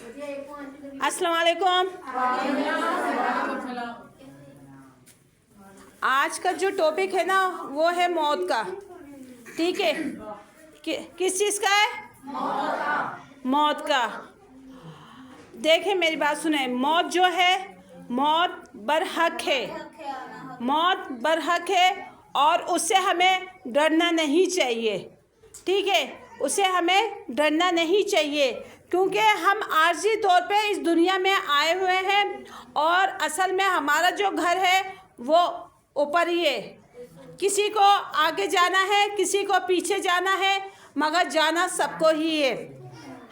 अस्सलाम वालेकुम। आज का जो टॉपिक है ना वो है मौत का। ठीक है, किस चीज़ का है? मौत का। देखें मेरी बात सुने, मौत जो है मौत बरहक है, मौत बरहक है और उससे हमें डरना नहीं चाहिए। ठीक है, उससे हमें डरना नहीं चाहिए क्योंकि हम आर्जी तौर पे इस दुनिया में आए हुए हैं और असल में हमारा जो घर है वो ऊपर ही है। किसी को आगे जाना है, किसी को पीछे जाना है, मगर जाना सबको ही है।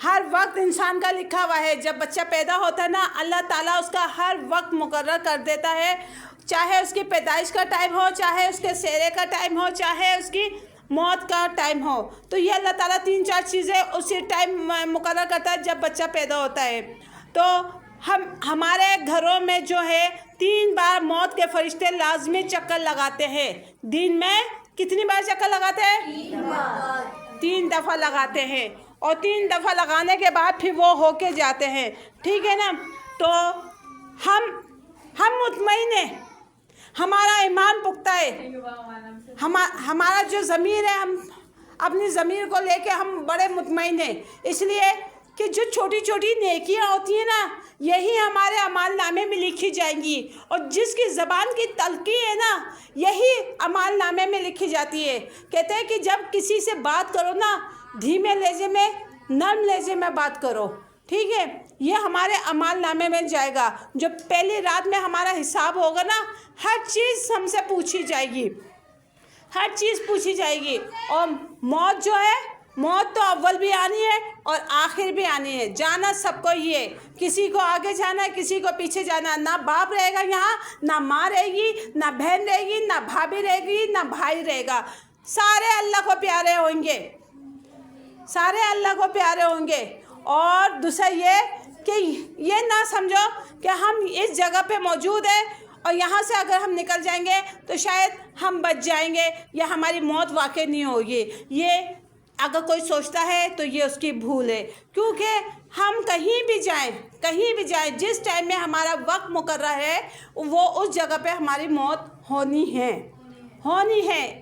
हर वक्त इंसान का लिखा हुआ है। जब बच्चा पैदा होता है ना, अल्लाह ताला उसका हर वक्त मुकर्रर कर देता है, चाहे उसकी पैदाइश का टाइम हो, चाहे उसके सेरे का टाइम हो, चाहे उसकी मौत का टाइम हो। तो ये अल्लाह ताला 3-4 चीज़ें उसी टाइम मुकर्रर करता है जब बच्चा पैदा होता है। तो हमारे घरों में जो है 3 बार मौत के फरिश्ते लाजमी चक्कर लगाते हैं। दिन में कितनी बार चक्कर लगाते हैं? 3 दफ़ा लगाते हैं और 3 दफ़ा लगाने के बाद फिर वो होके जाते हैं। ठीक है ना? तो हम मुतमईन हैं, हमारा ईमान पुख्ता है, हमारा जो ज़मीर है, हम अपनी ज़मीर को लेके हम बड़े मुतमईन हैं, इसलिए कि जो छोटी छोटी नेकियां होती हैं ना, यही हमारे अमाल नामे में लिखी जाएंगी और जिसकी ज़बान की तलकी है ना, यही अमाल नामे में लिखी जाती है। कहते हैं कि जब किसी से बात करो ना, धीमे लहजे में, नरम लहजे में बात करो। ठीक है, ये हमारे अमाल नामे में जाएगा। जो पहली रात में हमारा हिसाब होगा ना, हर चीज़ हमसे पूछी जाएगी, हर चीज़ पूछी जाएगी। और मौत जो है, मौत तो अव्वल भी आनी है और आखिर भी आनी है। जाना सबको ही है, किसी को आगे जाना है, किसी को पीछे जाना है। ना बाप रहेगा यहाँ, ना माँ रहेगी, ना बहन रहेगी, ना भाभी रहेगी, ना भाई रहेगा। सारे अल्लाह को प्यारे होंगे, सारे अल्लाह को प्यारे होंगे। और दूसरा ये कि ये ना समझो कि हम इस जगह पे मौजूद हैं और यहाँ से अगर हम निकल जाएंगे तो शायद हम बच जाएंगे या हमारी मौत वाकई नहीं होगी। ये अगर कोई सोचता है तो ये उसकी भूल है, क्योंकि हम कहीं भी जाएं, जिस टाइम में हमारा वक्त मुकर्रर है वो उस जगह पे हमारी मौत होनी है।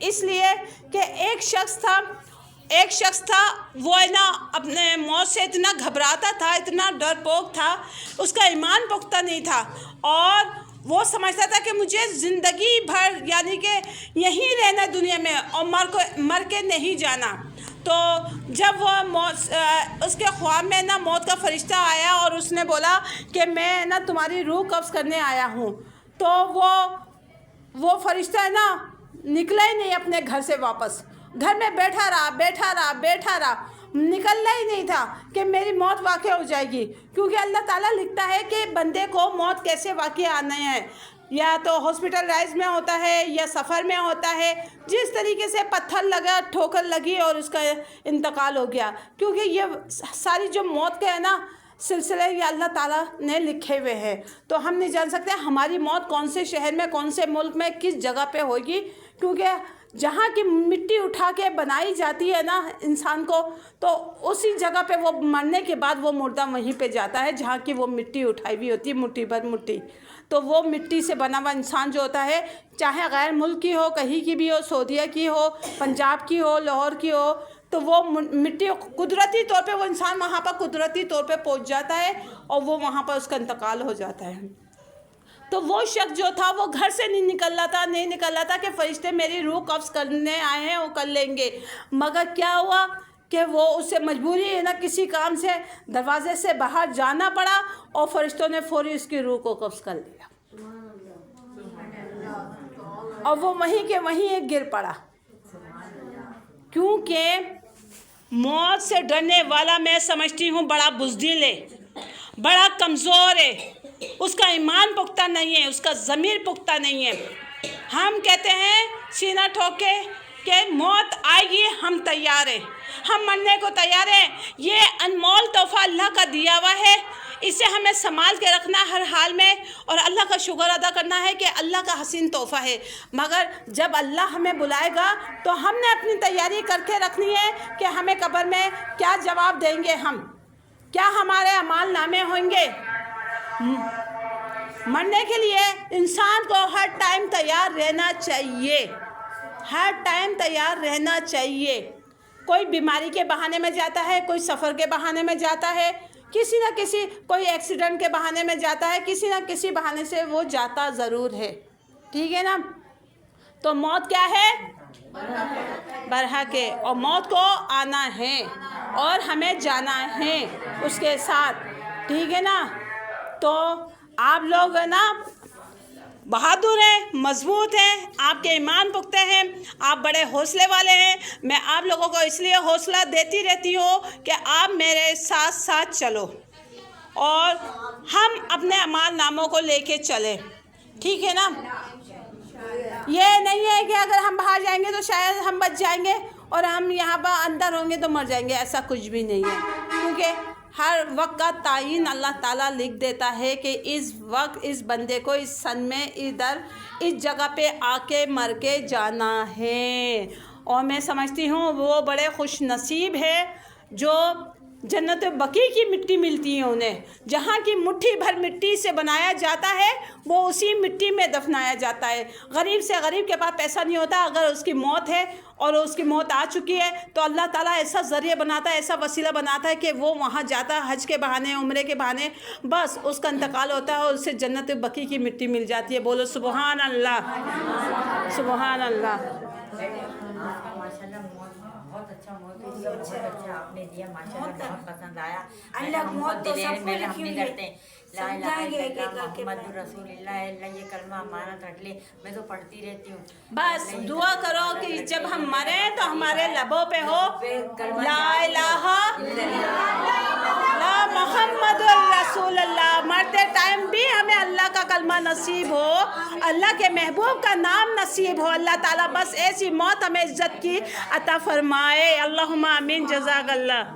इसलिए कि एक शख्स था वो है ना अपने मौत से इतना घबराता था, इतना डरपोक था, उसका ईमान पुख्ता नहीं था और वो समझता था कि मुझे ज़िंदगी भर यानी कि यहीं रहना दुनिया में और मर के नहीं जाना। तो जब वो उसके ख्वाब में ना मौत का फरिश्ता आया और उसने बोला कि मैं ना तुम्हारी रूह कब्ज़ करने आया हूँ, तो वो फरिश्ता है ना निकला ही नहीं अपने घर से वापस। घर में बैठा रहा, निकलना ही नहीं था कि मेरी मौत वाक़ई हो जाएगी। क्योंकि अल्लाह ताला लिखता है कि बंदे को मौत कैसे वाक़ई आना है, या तो हॉस्पिटलाइज में होता है या सफ़र में होता है। जिस तरीके से पत्थर लगा, ठोकर लगी और उसका इंतकाल हो गया। क्योंकि ये सारी जो मौत के है ना सिलसिले ये अल्लाह ताला ने लिखे हुए हैं। तो हम नहीं जान सकते हमारी मौत कौन से शहर में, कौन से मुल्क में, किस जगह पे होगी। क्योंकि जहाँ की मिट्टी उठा के बनाई जाती है ना इंसान को, तो उसी जगह पे वो मरने के बाद वो मुर्दा वहीं पे जाता है जहाँ की वो मिट्टी उठाई हुई होती है, मुट्ठी भर मिट्टी। तो वो मिट्टी से बना हुआ इंसान जो होता है, चाहे गैर मुल्क की हो, कहीं की भी हो, सऊदीया की हो, पंजाब की हो, लाहौर की हो, तो वो मिट्टी कुदरती तौर पे वो इंसान वहाँ पर कुदरती तौर पे पहुँच जाता है और वो वहाँ पर उसका इंतकाल हो जाता है। तो वो शख्स जो था वो घर से नहीं निकल रहा था कि फरिश्ते मेरी रूह कब्ज़ करने आए हैं, वो कर लेंगे। मगर क्या हुआ कि वो उससे मजबूरी है ना, किसी काम से दरवाजे से बाहर जाना पड़ा और फरिश्तों ने फौरी उसकी रूह को कब्ज़ कर लिया और वो वहीं के वहीं एक गिर पड़ा। क्योंकि मौत से डरने वाला मैं समझती हूँ बड़ा बुज़दिल है, बड़ा कमज़ोर है, उसका ईमान पुख्ता नहीं है, उसका ज़मीर पुख्ता नहीं है। हम कहते हैं सीना ठोक के कि मौत आएगी, हम तैयार हैं, हम मरने को तैयार हैं। ये अनमोल तोहफ़ा अल्लाह का दिया हुआ है, इसे हमें संभाल के रखना हर हाल में और अल्लाह का शुक्र अदा करना है कि अल्लाह का हसीन तोहफ़ा है। मगर जब अल्लाह हमें बुलाएगा तो हमने अपनी तैयारी करके रखनी है कि हमें कब्र में क्या जवाब देंगे हम, کیا ہمارے اعمال نامے ہوں گے؟ مرنے کے لیے انسان کو ہر ٹائم تیار رہنا چاہیے، ہر ٹائم تیار رہنا چاہیے۔ کوئی بیماری کے بہانے میں جاتا ہے، کوئی سفر کے بہانے میں جاتا ہے، کسی نہ کسی، کوئی ایکسیڈنٹ کے بہانے میں جاتا ہے، کسی نہ کسی بہانے سے وہ جاتا ضرور ہے، ٹھیک ہے نا؟ تو موت کیا ہے؟ برحق ہے، اور موت کو آنا ہے اور ہمیں جانا ہے اس کے ساتھ، ٹھیک ہے نا؟ تو آپ لوگ نا بہادر ہیں، مضبوط ہیں، آپ کے ایمان پختہ ہیں، آپ بڑے حوصلے والے ہیں۔ میں آپ لوگوں کو اس لیے حوصلہ دیتی رہتی ہوں کہ آپ میرے ساتھ ساتھ چلو اور ہم اپنے اعمال ناموں کو لے کے چلیں، ٹھیک ہے نا؟ یہ نہیں ہے کہ اگر ہم باہر جائیں گے تو شاید ہم بچ جائیں گے اور ہم یہاں پر اندر ہوں گے تو مر جائیں گے، ایسا کچھ بھی نہیں ہے، کیونکہ ہر وقت کا تعین اللہ تعالیٰ لکھ دیتا ہے کہ اس وقت اس بندے کو اس سن میں ادھر اس جگہ پہ آ کے مر کے جانا ہے۔ اور میں سمجھتی ہوں وہ بڑے خوش نصیب ہے جو جنت بقیع کی مٹی ملتی ہے انہیں، جہاں کی مٹھی بھر مٹی سے بنایا جاتا ہے وہ اسی مٹی میں دفنایا جاتا ہے۔ غریب سے غریب کے پاس پیسہ نہیں ہوتا، اگر اس کی موت ہے اور اس کی موت آ چکی ہے تو اللہ تعالیٰ ایسا ذریعہ بناتا ہے، ایسا وسیلہ بناتا ہے کہ وہ وہاں جاتا ہے حج کے بہانے، عمرے کے بہانے، بس اس کا انتقال ہوتا ہے اور اسے جنت بقیع کی مٹی مل جاتی ہے۔ بولو سبحان اللہ، سبحان اللہ۔ بہت اچھا موت بہت اچھا آپ نے دیا، ماشاءاللہ بہت پسند آیا۔ اللہ موت تو سب کو ہم لکھی نہیں ہوئی ہے، کرتے لا الہ الا اللہ محمد رسول اللہ، یہ کلمہ امانت رکھ لے، میں تو پڑھتی رہتی ہوں۔ بس دعا کرو کہ جب ہم مریں تو ہمارے لبوں پہ ہو لا الہ لا محمد رسول اللہ، مرتے ٹائم بھی ہمیں اللہ کا کلمہ نصیب ہو، اللہ کے محبوب کا نام نصیب ہو۔ اللہ تعالیٰ بس ایسی موت ہمیں عزت کی عطا فرمائے، اللہم آمین، جزاک اللہ۔